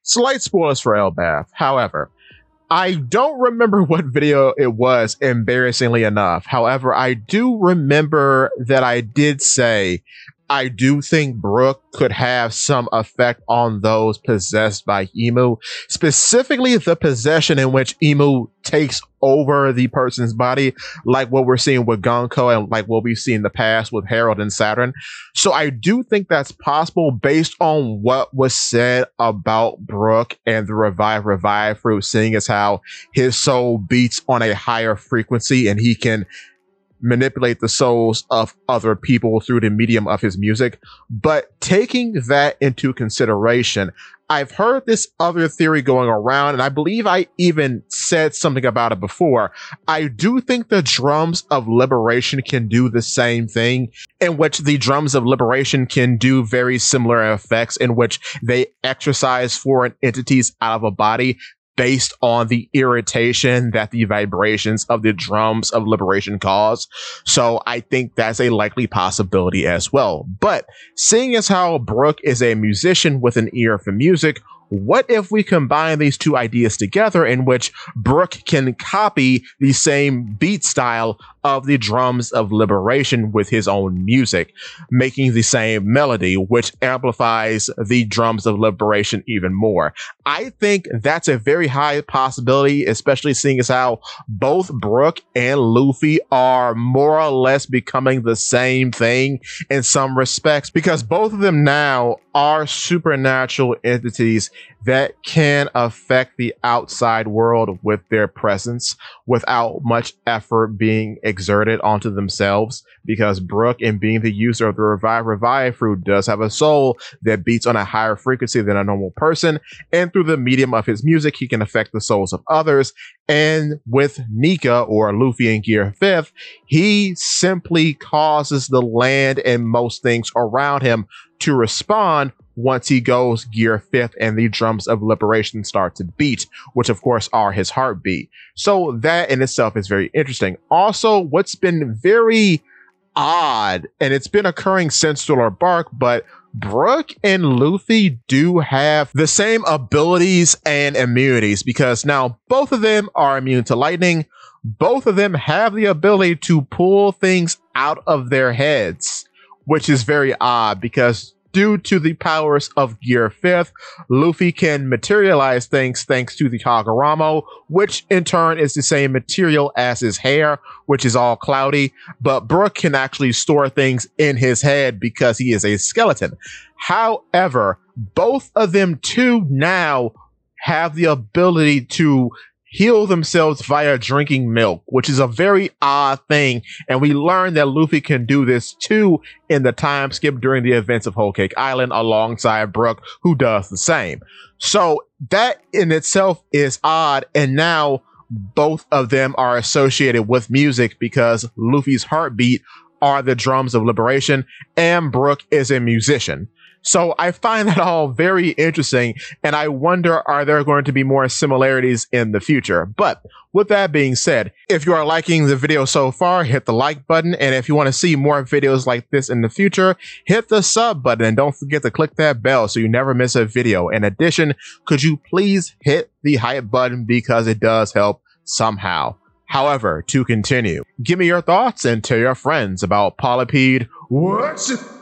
Slight spoilers for Elbath. However, I don't remember what video it was, embarrassingly enough. However, I do remember that I did say I do think Brook could have some effect on those possessed by Emu, specifically the possession in which Emu takes over the person's body, like what we're seeing with Gonko and like what we've seen in the past with Harold and Saturn. So I do think that's possible based on what was said about Brook and the revive fruit, seeing as how his soul beats on a higher frequency and he can manipulate the souls of other people through the medium of his music. But taking that into consideration, I've heard this other theory going around, and I believe I even said something about it before. I do think the drums of liberation can do the same thing, in which the drums of liberation can do very similar effects, in which they exercise foreign entities out of a body based on the irritation that the vibrations of the drums of liberation cause. So I think that's a likely possibility as well. But seeing as how Brook is a musician with an ear for music, what if we combine these two ideas together, in which Brook can copy the same beat style of the drums of liberation with his own music, making the same melody, which amplifies the drums of liberation even more? I think that's a very high possibility, especially seeing as how both Brook and Luffy are more or less becoming the same thing in some respects, because both of them now are supernatural entities that can affect the outside world with their presence without much effort being exerted onto themselves, because Brook, in being the user of the revive fruit, does have a soul that beats on a higher frequency than a normal person, and through the medium of his music he can affect the souls of others. And with Nika, or Luffy in Gear 5th, he simply causes the land and most things around him to respond once he goes Gear 5th and the drums of liberation start to beat, which of course are his heartbeat. So that in itself is very interesting. Also, what's been very odd, and it's been occurring since Thriller Bark, but Brook and Luffy do have the same abilities and immunities, because now both of them are immune to lightning. Both of them have the ability to pull things out of their heads, which is very odd, because due to the powers of Gear 5th, Luffy can materialize things thanks to the Kaguramo, which in turn is the same material as his hair, which is all cloudy. But Brook can actually store things in his head because he is a skeleton. However, both of them too now have the ability to heal themselves via drinking milk, which is a very odd thing. And we learned that Luffy can do this too in the time skip during the events of Whole Cake Island alongside Brook, who does the same. So that in itself is odd. And now both of them are associated with music, because Luffy's heartbeat are the drums of liberation and Brook is a musician. So I find that all very interesting, and I wonder, are there going to be more similarities in the future? But with that being said, if you are liking the video so far, hit the like button, and if you want to see more videos like this in the future, hit the sub button, and don't forget to click that bell so you never miss a video. In addition, could you please hit the hype button, because it does help somehow. However, to continue, give me your thoughts and tell your friends about Polypede. What?